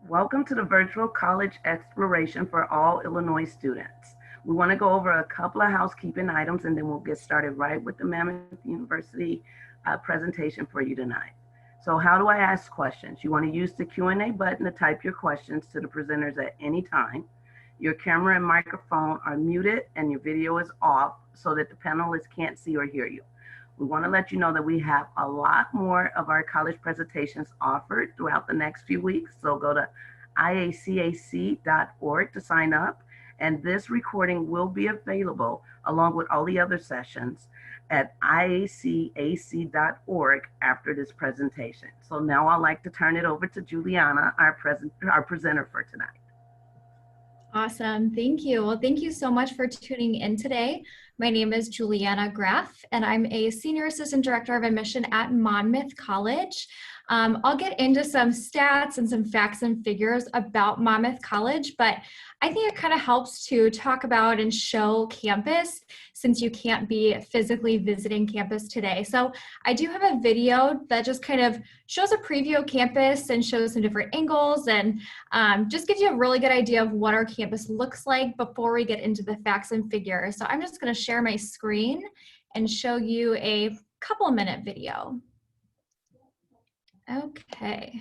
Welcome to the virtual college exploration for all Illinois students. We want to go over a couple of housekeeping items and then we'll get started right with the Monmouth University presentation for you tonight. So how do I ask questions? You want to use the Q&A button to type your questions to the presenters at any time. Your camera and microphone are muted and your video is off so that the panelists can't see or hear you. We want to let you know that we have a lot more of our college presentations offered throughout the next few weeks. So go to IACAC.org to sign up. And this recording will be available along with all the other sessions at IACAC.org after this presentation. So now I'd like to turn it over to Juliana, our presenter for tonight. Awesome, thank you. Well, thank you so much for tuning in today. My name is Juliana Graff, and I'm a Senior Assistant Director of Admission at Monmouth College. I'll get into some stats and some facts and figures about Monmouth College, but I think it kind of helps to talk about and show campus since you can't be physically visiting campus today. So I do have a video that just kind of shows a preview of campus and shows some different angles and just gives you a really good idea of what our campus looks like before we get into the facts and figures. So I'm just going to share my screen and show you a couple-minute video. Okay.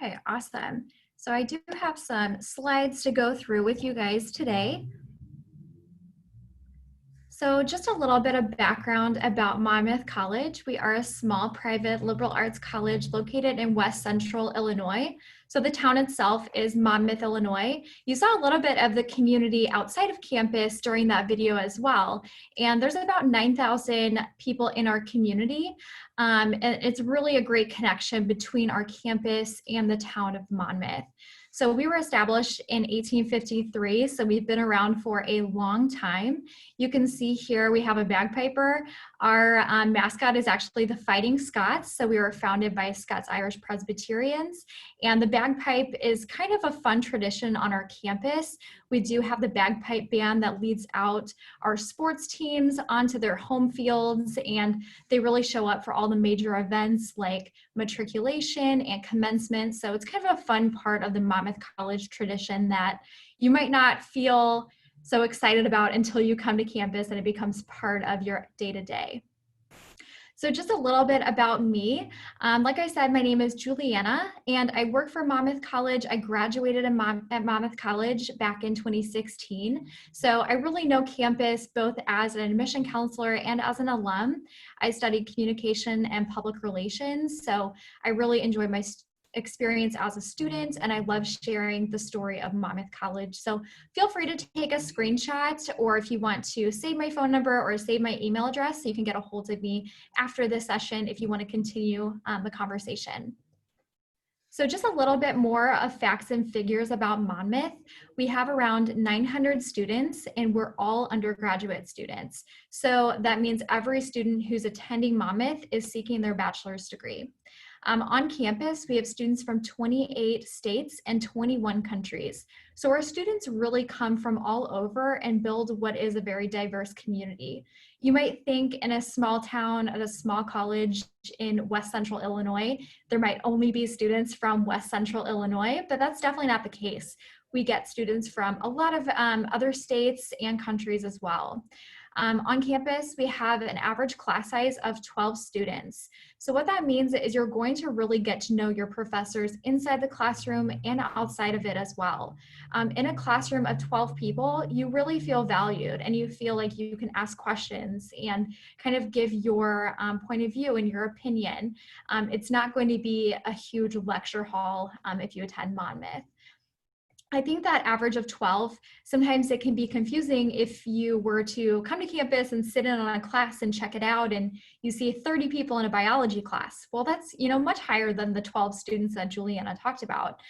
Okay, awesome. So I do have some slides to go through with you guys today. So just a little bit of background about Monmouth College. We are a small private liberal arts college located in West Central Illinois. So the town itself is Monmouth, Illinois. You saw a little bit of the community outside of campus during that video as well. And there's about 9,000 people in our community. And it's really a great connection between our campus and the town of Monmouth. So we were established in 1853, so we've been around for a long time. You can see here we have a bagpiper. Our mascot is actually the Fighting Scots, so we were founded by Scots-Irish Presbyterians, and the bagpipe is kind of a fun tradition on our campus. We do have the bagpipe band that leads out our sports teams onto their home fields, and they really show up for all the major events like matriculation and commencement. So it's kind of a fun part of the Monmouth College tradition that you might not feel so excited about until you come to campus and it becomes part of your day-to-day. So just a little bit about me. Like I said, my name is Juliana and I work for Monmouth College. I graduated at Monmouth College back in 2016. So I really know campus both as an admission counselor and as an alum. I studied communication and public relations. So I really enjoyed my experience as a student, and I love sharing the story of Monmouth College. So feel free to take a screenshot, or if you want to save my phone number or save my email address so you can get a hold of me after this session if you want to continue the conversation. So just a little bit more of facts and figures about Monmouth. We have around 900 students and we're all undergraduate students. So that means every student who's attending Monmouth is seeking their bachelor's degree. On campus, we have students from 28 states and 21 countries. So our students really come from all over and build what is a very diverse community. You might think in a small town at a small college in West Central Illinois, there might only be students from West Central Illinois, but that's definitely not the case. We get students from a lot of other states and countries as well. On campus, we have an average class size of 12 students. So what that means is you're going to really get to know your professors inside the classroom and outside of it as well. In a classroom of 12 people, you really feel valued and you feel like you can ask questions and kind of give your point of view and your opinion. It's not going to be a huge lecture hall if you attend Monmouth. I think that average of 12, sometimes it can be confusing if you were to come to campus and sit in on a class and check it out and you see 30 people in a biology class. Well, that's much higher than the 12 students that Juliana talked about.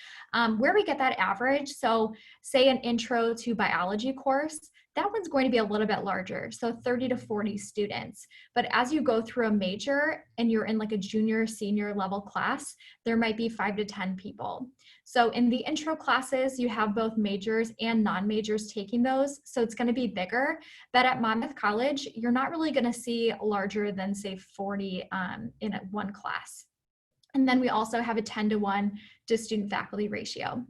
Where we get that average, so say an intro to biology course, that one's going to be a little bit larger, so 30 to 40 students. But as you go through a major and you're in like a junior, senior level class, there might be 5 to 10 people. So in the intro classes, you have both majors and non-majors taking those, so it's going to be bigger. But at Monmouth College, you're not really going to see larger than say 40 in one class. And then we also have a 10-to-1 to student-faculty ratio.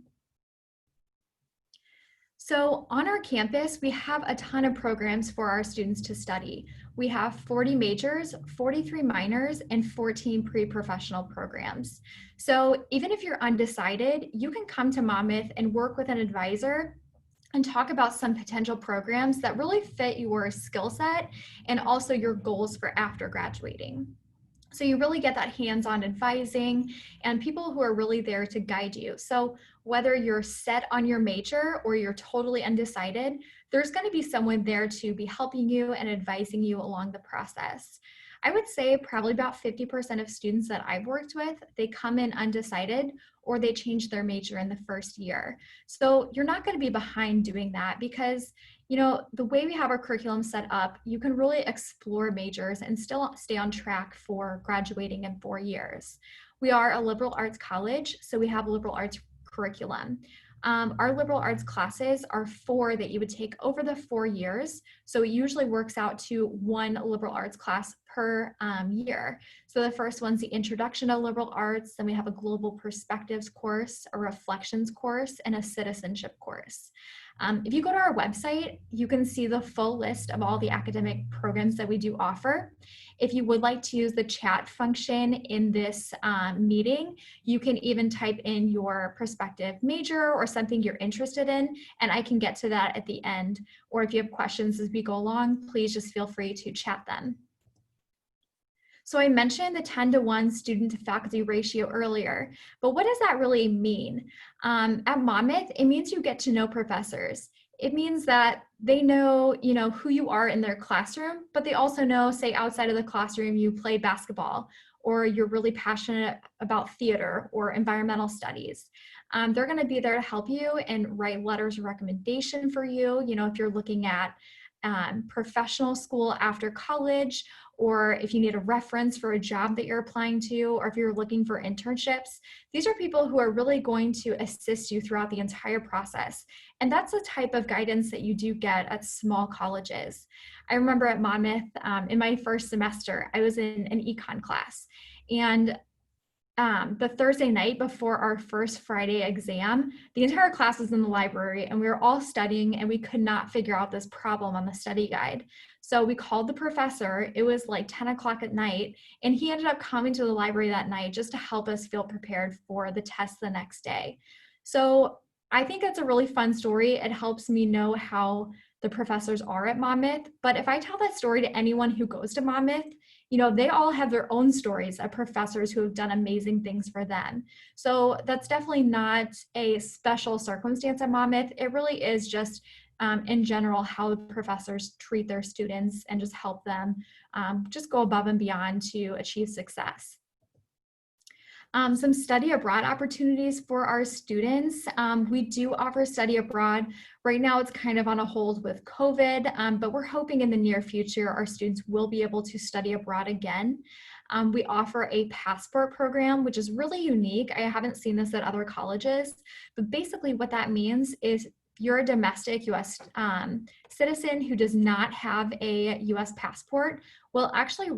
So on our campus, we have a ton of programs for our students to study. We have 40 majors, 43 minors, and 14 pre-professional programs. So even if you're undecided, you can come to Monmouth and work with an advisor and talk about some potential programs that really fit your skill set and also your goals for after graduating. So you really get that hands-on advising and people who are really there to guide you. So whether you're set on your major or you're totally undecided, there's going to be someone there to be helping you and advising you along the process. I would say probably about 50% of students that I've worked with, they come in undecided or they change their major in the first year. So you're not going to be behind doing that because the way we have our curriculum set up, you can really explore majors and still stay on track for graduating in 4 years. We are a liberal arts college, so we have a liberal arts curriculum. Our liberal arts classes are 4 that you would take over the 4 years. So it usually works out to 1 liberal arts class per year. So the first one's the Introduction to Liberal Arts, then we have a Global Perspectives course, a Reflections course, and a Citizenship course. If you go to our website, you can see the full list of all the academic programs that we do offer. If you would like to use the chat function in this meeting, you can even type in your prospective major or something you're interested in, and I can get to that at the end. Or if you have questions as we go along, please just feel free to chat them. So I mentioned the 10-to-1 student to faculty ratio earlier, but what does that really mean? At Monmouth, it means you get to know professors. It means that they know, who you are in their classroom, but they also know, say, outside of the classroom, you play basketball, or you're really passionate about theater or environmental studies. They're going to be there to help you and write letters of recommendation for you. If you're looking at professional school after college, or if you need a reference for a job that you're applying to, or if you're looking for internships, these are people who are really going to assist you throughout the entire process. And that's the type of guidance that you do get at small colleges. I remember at Monmouth, in my first semester, I was in an econ class, and the Thursday night before our first Friday exam, the entire class was in the library and we were all studying and we could not figure out this problem on the study guide. So we called the professor. It was like 10 o'clock at night, and he ended up coming to the library that night just to help us feel prepared for the test the next day. So I think it's a really fun story. It helps me know how the professors are at Monmouth. But if I tell that story to anyone who goes to Monmouth, they all have their own stories of professors who have done amazing things for them. So that's definitely not a special circumstance at Monmouth. It really is just in general how the professors treat their students and just help them just go above and beyond to achieve success. Some study abroad opportunities for our students. We do offer study abroad. Right now it's kind of on a hold with COVID, but we're hoping in the near future our students will be able to study abroad again. We offer a passport program, which is really unique. I haven't seen this at other colleges, but basically what that means is you're a domestic US citizen who does not have a US passport, will actually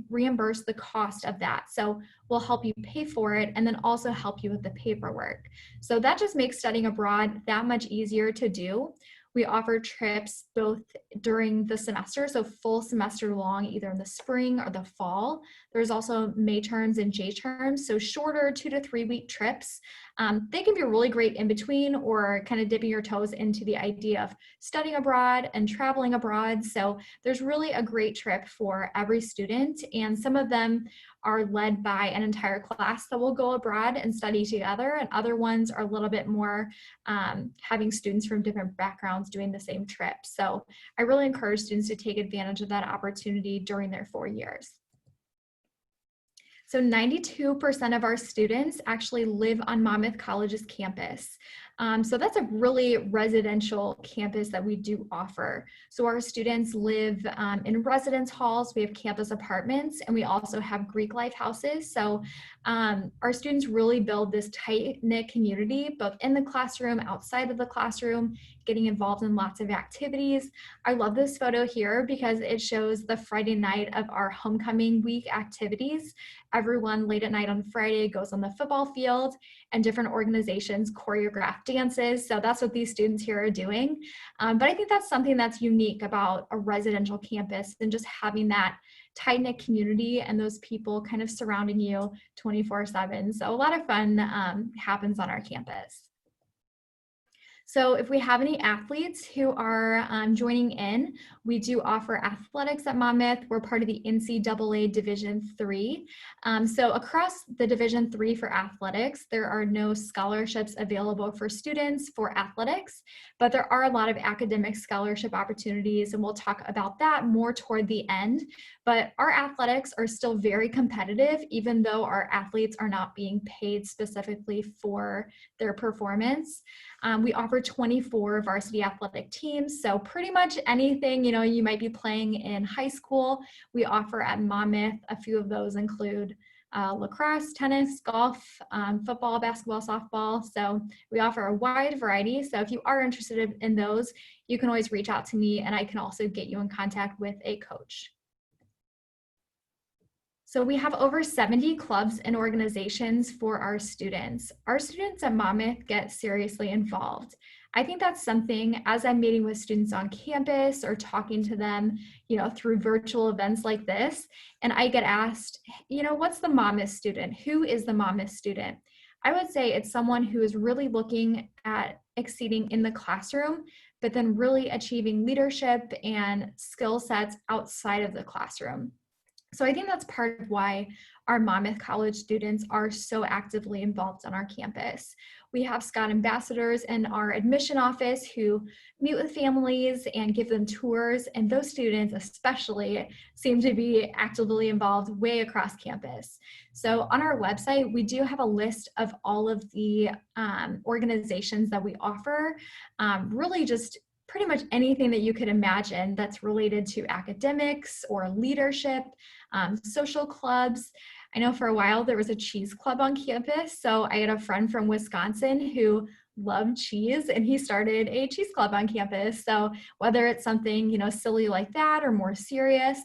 reimburse the cost of that. So we'll help you pay for it and then also help you with the paperwork. So that just makes studying abroad that much easier to do. We offer trips both during the semester, so full semester long, either in the spring or the fall. There's also May terms and J terms, so shorter 2 to 3 week trips. They can be really great in between or kind of dipping your toes into the idea of studying abroad and traveling abroad. So there's really a great trip for every student, and some of them are led by an entire class that will go abroad and study together, and other ones are a little bit more having students from different backgrounds doing the same trip. So I really encourage students to take advantage of that opportunity during their 4 years. So 92% of our students actually live on Monmouth College's campus. So that's a really residential campus that we do offer. So our students live in residence halls, we have campus apartments, and we also have Greek life houses. So our students really build this tight-knit community, both in the classroom, outside of the classroom, getting involved in lots of activities. I love this photo here because it shows the Friday night of our homecoming week activities. Everyone late at night on Friday goes on the football field, and different organizations choreograph dances. So that's what these students here are doing. But I think that's something that's unique about a residential campus and just having that tight-knit community and those people kind of surrounding you 24/7. So a lot of fun happens on our campus. So if we have any athletes who are joining in, we do offer athletics at Monmouth. We're part of the NCAA Division III. So across the Division III for athletics, there are no scholarships available for students for athletics, but there are a lot of academic scholarship opportunities, and we'll talk about that more toward the end. But our athletics are still very competitive, even though our athletes are not being paid specifically for their performance. We offer 24 varsity athletic teams, so pretty much anything you might be playing in high school, we offer at Monmouth. A few of those include lacrosse, tennis, golf, football, basketball, softball. So we offer a wide variety. So if you are interested in those, you can always reach out to me, and I can also get you in contact with a coach. So we have over 70 clubs and organizations for our students. Our students at Monmouth get seriously involved. I think that's something, as I'm meeting with students on campus or talking to them, through virtual events like this, and I get asked, what's the Monmouth student? Who is the Monmouth student? I would say it's someone who is really looking at exceeding in the classroom, but then really achieving leadership and skill sets outside of the classroom. So I think that's part of why our Monmouth College students are so actively involved on our campus. We have Scott ambassadors in our admission office who meet with families and give them tours, and those students especially seem to be actively involved way across campus. So on our website, we do have a list of all of the organizations that we offer, really just pretty much anything that you could imagine that's related to academics or leadership, social clubs. I know for a while there was a cheese club on campus. So I had a friend from Wisconsin who loved cheese, and he started a cheese club on campus. So whether it's something, silly like that or more serious,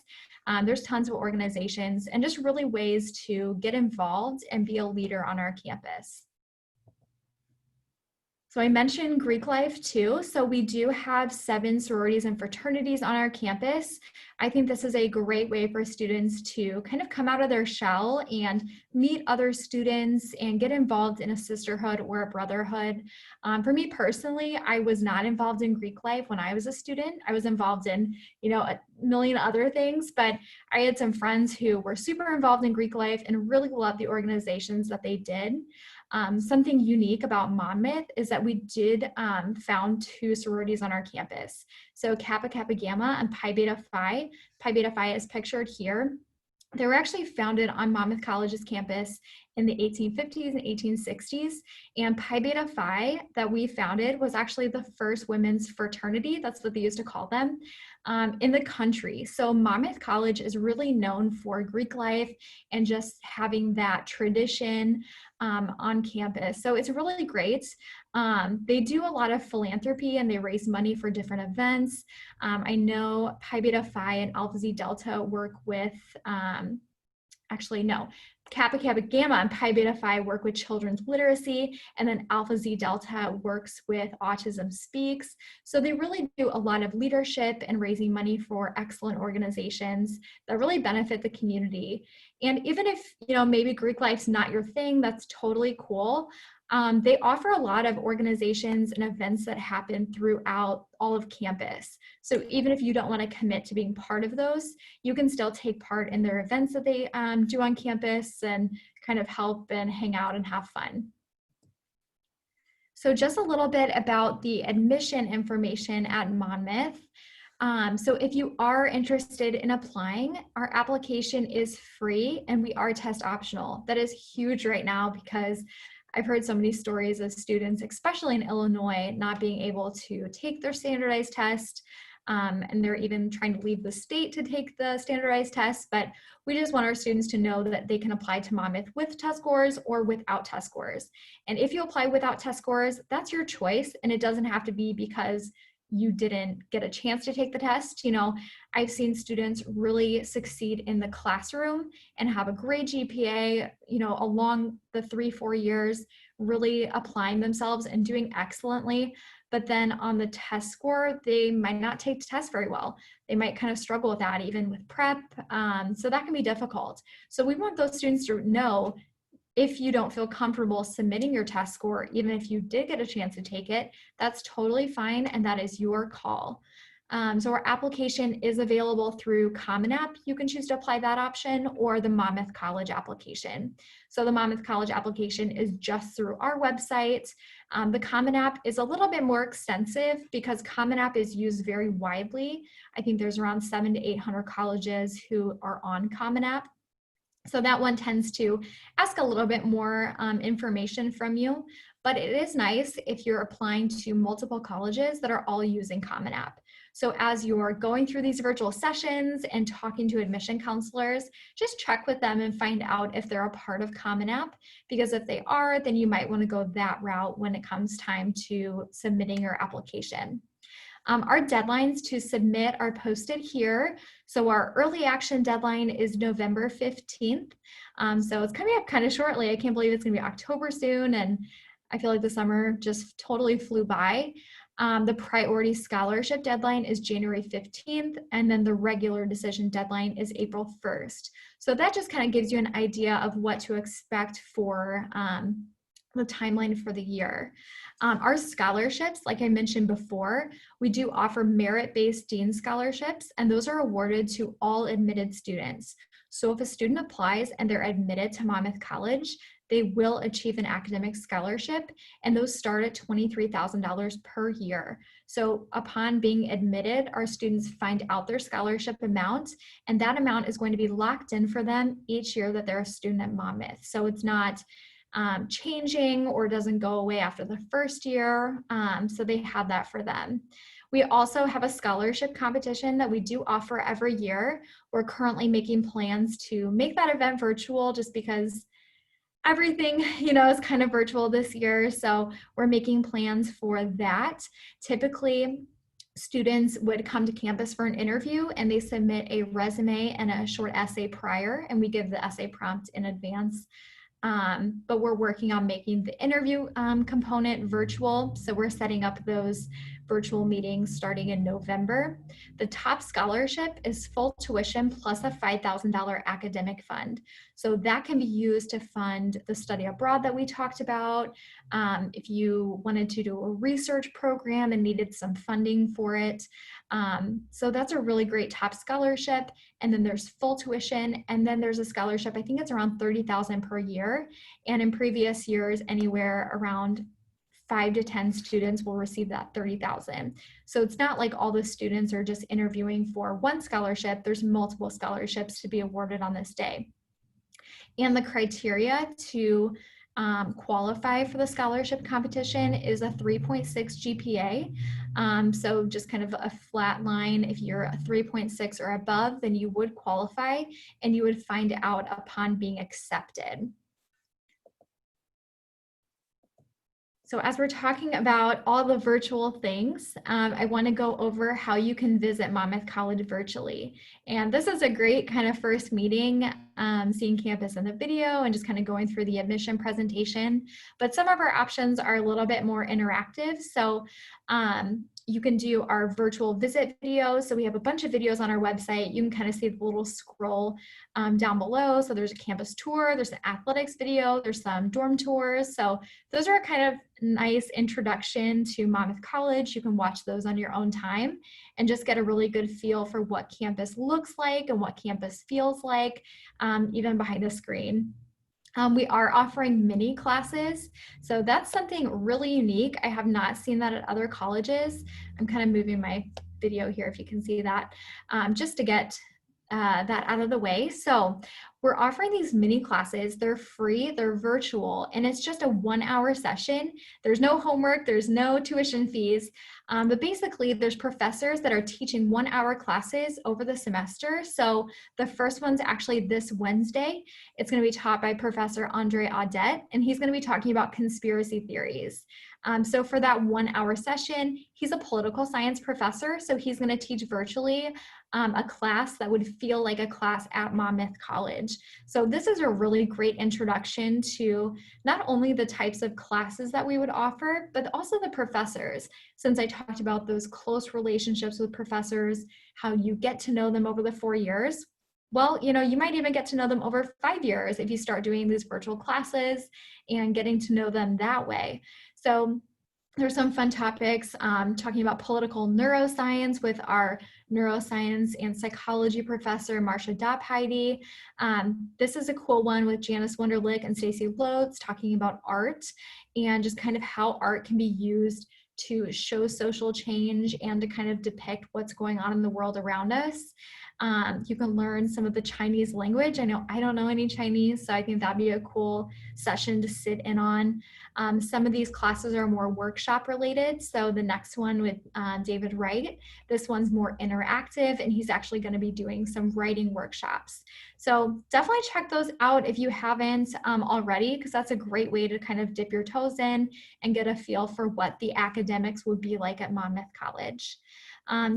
There's tons of organizations and just really ways to get involved and be a leader on our campus. So I mentioned Greek life too. So we do have 7 sororities and fraternities on our campus. I think this is a great way for students to kind of come out of their shell and meet other students and get involved in a sisterhood or a brotherhood. For me personally, I was not involved in Greek life when I was a student. I was involved in, a million other things, but I had some friends who were super involved in Greek life and really loved the organizations that they did. Something unique about Monmouth is that we did found 2 sororities on our campus. So Kappa Kappa Gamma and Pi Beta Phi. Pi Beta Phi is pictured here. They were actually founded on Monmouth College's campus in the 1850s and 1860s. And Pi Beta Phi that we founded was actually the first women's fraternity, that's what they used to call them, in the country. So Monmouth College is really known for Greek life and just having that tradition on campus. So it's really great. They do a lot of philanthropy and they raise money for different events. I know Pi Beta Phi and Alpha Z Delta work with, Kappa Kappa Gamma and Pi Beta Phi work with children's literacy, and then Alpha Z Delta works with Autism Speaks. So they really do a lot of leadership and raising money for excellent organizations that really benefit the community. And even if, maybe Greek life's not your thing, that's totally cool. They offer a lot of organizations and events that happen throughout all of campus. So even if you don't want to commit to being part of those, you can still take part in their events that they do on campus and kind of help and hang out and have fun. So just a little bit about the admission information at Monmouth. So if you are interested in applying, our application is free and we are test optional. That is huge right now because I've heard so many stories of students, especially in Illinois, not being able to take their standardized test, and they're even trying to leave the state to take the standardized test. But we just want our students to know that they can apply to Monmouth with test scores or without test scores. And if you apply without test scores, that's your choice, and it doesn't have to be because you didn't get a chance to take the test. I've seen students really succeed in the classroom and have a great GPA, along the 3-4 years, really applying themselves and doing excellently. But then on the test score, they might not take the test very well. They might kind of struggle with that, even with prep. So that can be difficult. So we want those students to know, if you don't feel comfortable submitting your test score, even if you did get a chance to take it, that's totally fine, and that is your call. So our application is available through Common App. You can choose to apply that option, or the Monmouth College application. So the Monmouth College application is just through our website. The Common App is a little bit more extensive because Common App is used very widely. I think there's around 700 to 800 colleges who are on Common App. So that one tends to ask a little bit more information from you, but it is nice if you're applying to multiple colleges that are all using Common App. So as you're going through these virtual sessions and talking to admission counselors, just check with them and find out if they're a part of Common App, because if they are, then you might want to go that route when it comes time to submitting your application. Our deadlines to submit are posted here. So our early action deadline is November 15th. So it's coming up kind of shortly. I can't believe it's going to be October soon, and I feel like the summer just totally flew by. The priority scholarship deadline is January 15th, and then the regular decision deadline is April 1st. So that just kind of gives you an idea of what to expect for the timeline for the year. Our scholarships, like I mentioned before, we do offer merit-based Dean scholarships, and those are awarded to all admitted students. So if a student applies and they're admitted to Monmouth College, they will achieve an academic scholarship, and those start at $23,000 per year. So upon being admitted, our students find out their scholarship amount, and that amount is going to be locked in for them each year that they're a student at Monmouth. So it's not changing or doesn't go away after the first year. So they have that for them. We also have a scholarship competition that we do offer every year. We're currently making plans to make that event virtual just because everything, is kind of virtual this year. So we're making plans for that. Typically, students would come to campus for an interview and they submit a resume and a short essay prior, and we give the essay prompt in advance. But we're working on making the interview component virtual. So we're setting up those virtual meetings starting in November. The top scholarship is full tuition plus a $5,000 academic fund. So that can be used to fund the study abroad that we talked about. If you wanted to do a research program and needed some funding for it. So that's a really great top scholarship. And then there's full tuition. And then there's a scholarship, I think it's around $30,000 per year. And in previous years, anywhere around 5 to 10 students will receive that $30,000. So it's not like all the students are just interviewing for one scholarship. There's multiple scholarships to be awarded on this day. And the criteria to qualify for the scholarship competition is a 3.6 GPA. So just kind of a flat line. If you're a 3.6 or above, then you would qualify and you would find out upon being accepted. So as we're talking about all the virtual things, I want to go over how you can visit Monmouth College virtually. And this is a great kind of first meeting, seeing campus in the video and just kind of going through the admission presentation. But some of our options are a little bit more interactive. So you can do our virtual visit videos. So we have a bunch of videos on our website. You can kind of see the little scroll down below. So there's a campus tour, there's an athletics video, there's some dorm tours. So those are a kind of nice introduction to Monmouth College. You can watch those on your own time and just get a really good feel for what campus looks like and what campus feels like, even behind a screen. We are offering mini classes. So that's something really unique. I have not seen that at other colleges. I'm kind of moving my video here if you can see that, just to get that out of the way. So we're offering these mini classes. They're free, they're virtual, and it's just a 1-hour session. There's no homework, there's no tuition fees, but basically there's professors that are teaching 1-hour classes over the semester. So the first one's actually this Wednesday. It's going to be taught by Professor Andre Audet, and he's going to be talking about conspiracy theories. So for that 1-hour session, he's a political science professor, so he's going to teach virtually a class that would feel like a class at Monmouth College. So this is a really great introduction to not only the types of classes that we would offer, but also the professors. Since I talked about those close relationships with professors, how you get to know them over the 4 years. Well, you know, you might even get to know them over 5 years if you start doing these virtual classes and getting to know them that way. So there's some fun topics, talking about political neuroscience with our neuroscience and psychology professor, Marcia Dopheide. This is a cool one with Janice Wunderlich and Stacey Lotes talking about art and just kind of how art can be used to show social change and to kind of depict what's going on in the world around us. You can learn some of the Chinese language. I know I don't know any Chinese, so I think that'd be a cool session to sit in on. Some of these classes are more workshop related. So the next one with David Wright, this one's more interactive, and he's actually going to be doing some writing workshops. So definitely check those out if you haven't already, because that's a great way to kind of dip your toes in and get a feel for what the academics would be like at Monmouth College.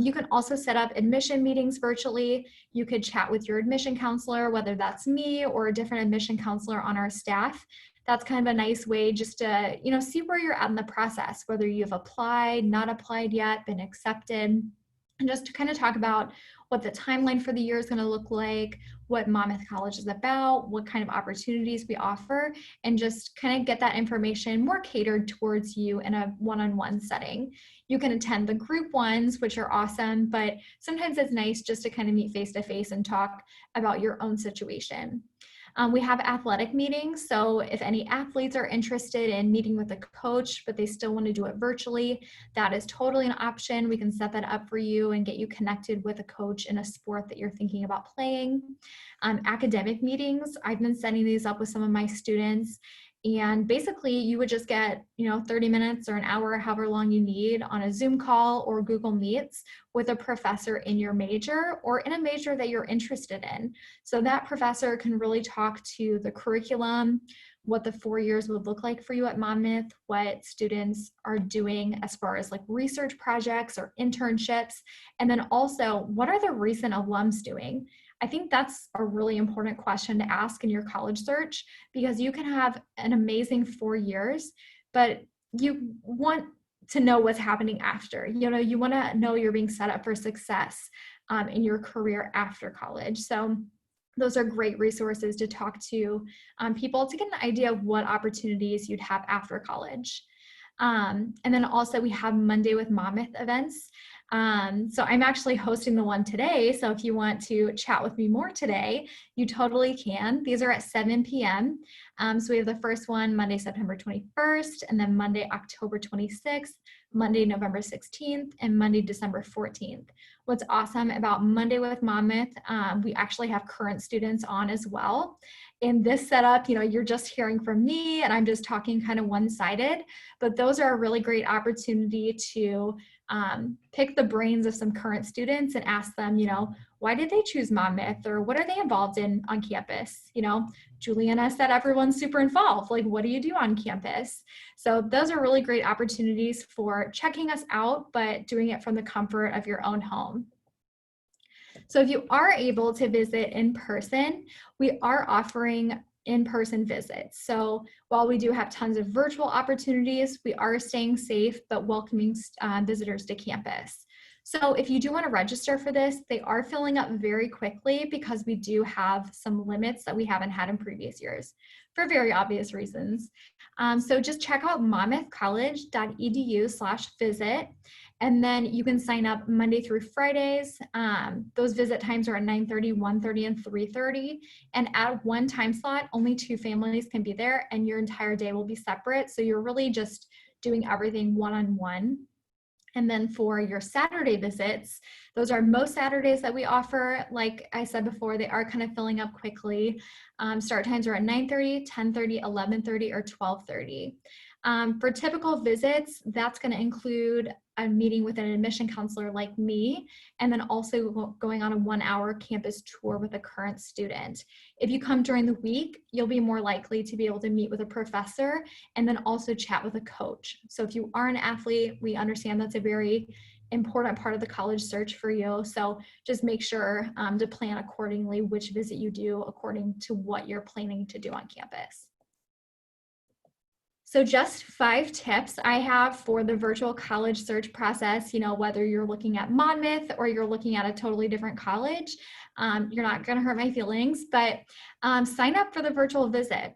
You can also set up admission meetings virtually. You could chat with your admission counselor, whether that's me or a different admission counselor on our staff. That's kind of a nice way just to, you know, see where you're at in the process, whether you've applied, not applied yet, been accepted, and just to kind of talk about what the timeline for the year is going to look like, what Monmouth College is about, what kind of opportunities we offer, and just kind of get that information more catered towards you in a one-on-one setting. You can attend the group ones, which are awesome, but sometimes it's nice just to kind of meet face-to-face and talk about your own situation. We have athletic meetings, so if any athletes are interested in meeting with a coach, but they still want to do it virtually, that is totally an option. We can set that up for you and get you connected with a coach in a sport that you're thinking about playing. Academic meetings, I've been setting these up with some of my students, and basically you would just get, you know, 30 minutes or an hour, however long you need, on a Zoom call or Google Meets with a professor in your major or in a major that you're interested in. So that professor can really talk to the curriculum, what the 4 years would look like for you at Monmouth, what students are doing as far as like research projects or internships, and then also what are the recent alums doing? I think that's a really important question to ask in your college search, because you can have an amazing 4 years, but you want to know what's happening after. You want to know you're being set up for success in your career after college. So those are great resources to talk to people to get an idea of what opportunities you'd have after college. And then also we have Monday with Monmouth events. So I'm actually hosting the one today. So if you want to chat with me more today, you totally can. These are at 7 p.m. So we have the first one Monday, September 21st, and then Monday, October 26th, Monday, November 16th, and Monday, December 14th. What's awesome about Monday with Monmouth, we actually have current students on as well. In this setup, you're just hearing from me and I'm just talking kind of one-sided, but those are a really great opportunity to pick the brains of some current students and ask them, why did they choose Monmouth, or what are they involved in on campus? Juliana said everyone's super involved. Like, what do you do on campus? So those are really great opportunities for checking us out, but doing it from the comfort of your own home. So if you are able to visit in person, we are offering in-person visits. So while we do have tons of virtual opportunities, we are staying safe but welcoming visitors to campus. So if you do want to register for this, they are filling up very quickly because we do have some limits that we haven't had in previous years for very obvious reasons. So just check out monmouthcollege.edu/visit, and then you can sign up Monday through Fridays. Those visit times are at 9:30, 1:30, and 3:30. And at one time slot, only 2 families can be there, and your entire day will be separate. So you're really just doing everything one-on-one. And then for your Saturday visits, those are most Saturdays that we offer. Like I said before, they are kind of filling up quickly. Start times are at 9:30, 10:30, 11:30, or 12:30. For typical visits, that's going to include a meeting with an admission counselor like me, and then also going on a 1-hour campus tour with a current student. If you come during the week, you'll be more likely to be able to meet with a professor and then also chat with a coach. So if you are an athlete, we understand that's a very important part of the college search for you. So just make sure to plan accordingly which visit you do according to what you're planning to do on campus. So just 5 tips I have for the virtual college search process, whether you're looking at Monmouth or you're looking at a totally different college. You're not going to hurt my feelings, but sign up for the virtual visit.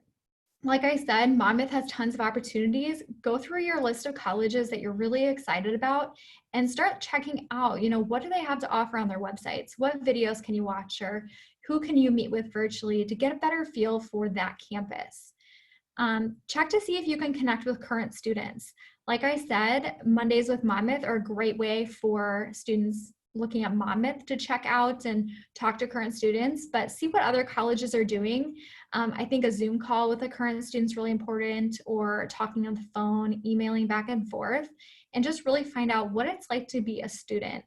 Like I said, Monmouth has tons of opportunities. Go through your list of colleges that you're really excited about and start checking out, what do they have to offer on their websites? What videos can you watch, or who can you meet with virtually to get a better feel for that campus? Check to see if you can connect with current students. Like I said, Mondays with Monmouth are a great way for students looking at Monmouth to check out and talk to current students, but see what other colleges are doing. I think a Zoom call with a current student is really important, or talking on the phone, emailing back and forth, and just really find out what it's like to be a student.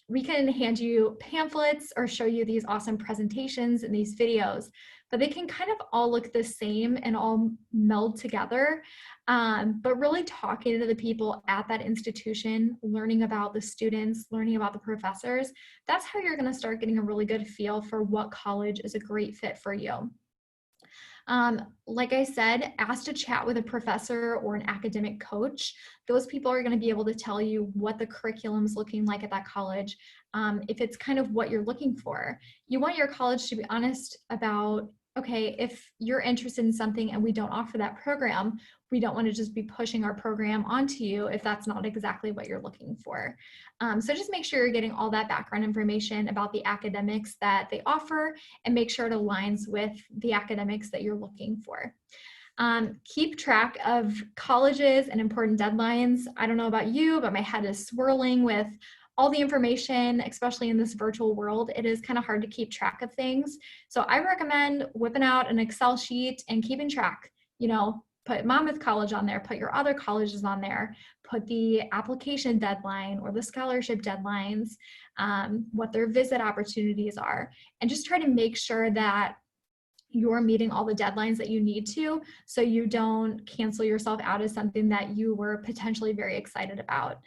We can hand you pamphlets or show you these awesome presentations and these videos, but they can kind of all look the same and all meld together. But really talking to the people at that institution, learning about the students, learning about the professors, that's how you're going to start getting a really good feel for what college is a great fit for you. Like I said, ask to chat with a professor or an academic coach. Those people are going to be able to tell you what the curriculum is looking like at that college. If it's kind of what you're looking for, you want your college to be honest about, okay, if you're interested in something and we don't offer that program, we don't want to just be pushing our program onto you if that's not exactly what you're looking for. So just make sure you're getting all that background information about the academics that they offer, and make sure it aligns with the academics that you're looking for. Keep track of colleges and important deadlines. I don't know about you, but my head is swirling with all the information, especially in this virtual world. It is kind of hard to keep track of things. So I recommend whipping out an Excel sheet and keeping track. Put Monmouth College on there, put your other colleges on there, put the application deadline or the scholarship deadlines, what their visit opportunities are, and just try to make sure that you're meeting all the deadlines that you need to, so you don't cancel yourself out as something that you were potentially very excited about.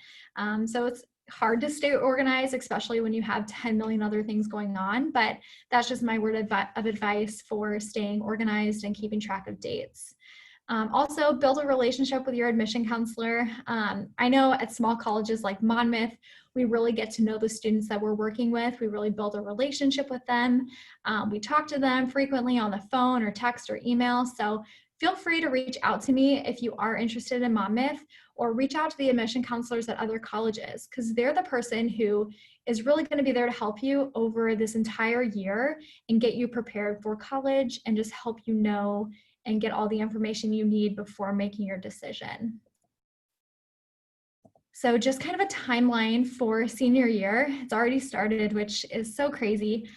So it's hard to stay organized, especially when you have 10 million other things going on, but that's just my word of advice for staying organized and keeping track of dates. Also, build a relationship with your admission counselor. I know at small colleges like Monmouth, we really get to know the students that we're working with. We really build a relationship with them. We talk to them frequently on the phone or text or email. So feel free to reach out to me if you are interested in Monmouth, or reach out to the admission counselors at other colleges, because they're the person who is really going to be there to help you over this entire year and get you prepared for college and just help you know and get all the information you need before making your decision. So just kind of a timeline for senior year. It's already started, which is so crazy.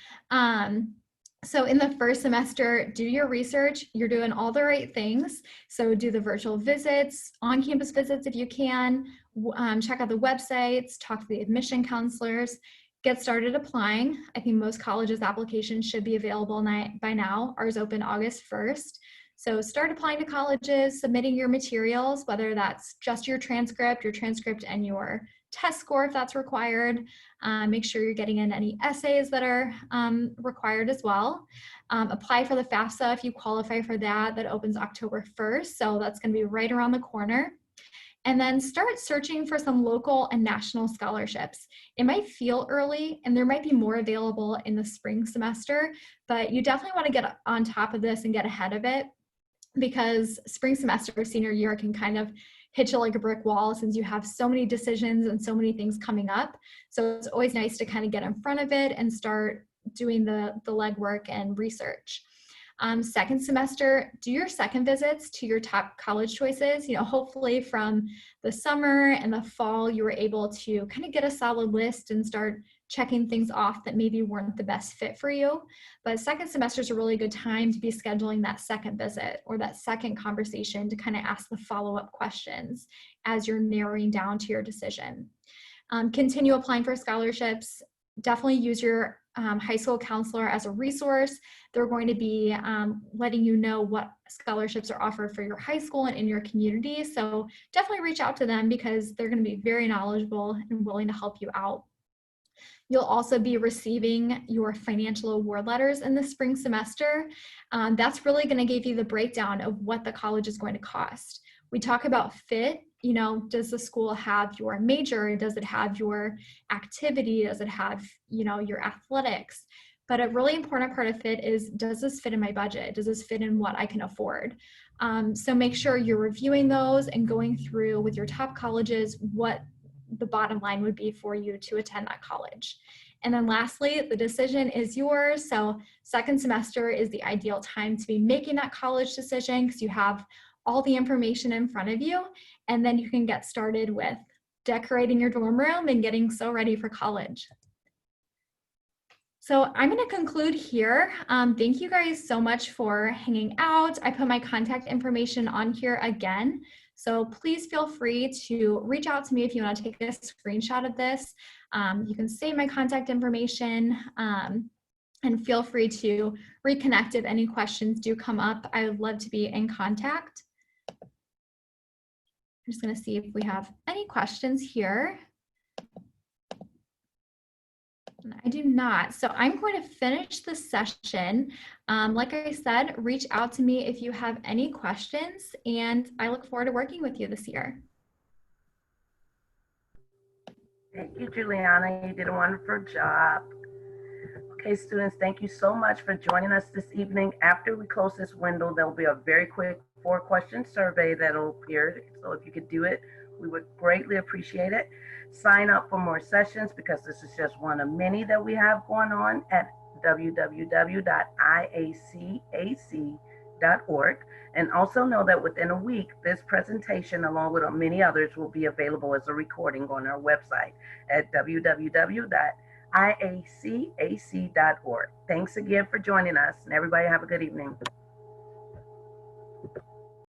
So in the first semester, do your research. You're doing all the right things. So do the virtual visits, on-campus visits if you can, check out the websites, talk to the admission counselors, get started applying. I think most colleges' applications should be available by now. Ours open August 1st. So start applying to colleges, submitting your materials, whether that's just your transcript and your test score if that's required. Make sure you're getting in any essays that are required as well. Apply for the FAFSA if you qualify for that. That opens October 1st, so that's going to be right around the corner. And then start searching for some local and national scholarships. It might feel early and there might be more available in the spring semester, but you definitely want to get on top of this and get ahead of it, because spring semester, senior year can kind of hit you like a brick wall since you have so many decisions and so many things coming up. So it's always nice to kind of get in front of it and start doing the legwork and research. Second semester, do your second visits to your top college choices. You know, hopefully from the summer and the fall, you were able to kind of get a solid list and start checking things off that maybe weren't the best fit for you. But second semester is a really good time to be scheduling that second visit or that second conversation to kind of ask the follow-up questions as you're narrowing down to your decision. Continue applying for scholarships. Definitely use your high school counselor as a resource. They're going to be letting you know what scholarships are offered for your high school and in your community. So definitely reach out to them because they're going to be very knowledgeable and willing to help you out. You'll also be receiving your financial award letters in the spring semester. That's really going to give you the breakdown of what the college is going to cost. We talk about fit. You know, does the school have your major? Does it have your activity? Does it have, you know, your athletics? But a really important part of fit is, does this fit in my budget? Does this fit in what I can afford? So make sure you're reviewing those and going through with your top colleges what the bottom line would be for you to attend that college. And then lastly, the decision is yours. So second semester is the ideal time to be making that college decision because you have all the information in front of you, and then you can get started with decorating your dorm room and getting so ready for college. So I'm going to conclude here. Thank you guys so much for hanging out. I put my contact information on here again. So please feel free to reach out to me if you want to take a screenshot of this. You can save my contact information and feel free to reconnect if any questions do come up. I would love to be in contact. I'm just going to see if we have any questions here. I do not. So I'm going to finish the session. Like I said, reach out to me if you have any questions, and I look forward to working with you this year. Thank you, Juliana. You did a wonderful job. Okay, students, thank you so much for joining us this evening. After we close this window, there will be a very quick 4-question survey that will appear. So if you could do it, we would greatly appreciate it. Sign up for more sessions because this is just one of many that we have going on at www.iacac.org. And also know that within a week, this presentation, along with many others, will be available as a recording on our website at www.iacac.org. Thanks again for joining us, and everybody have a good evening.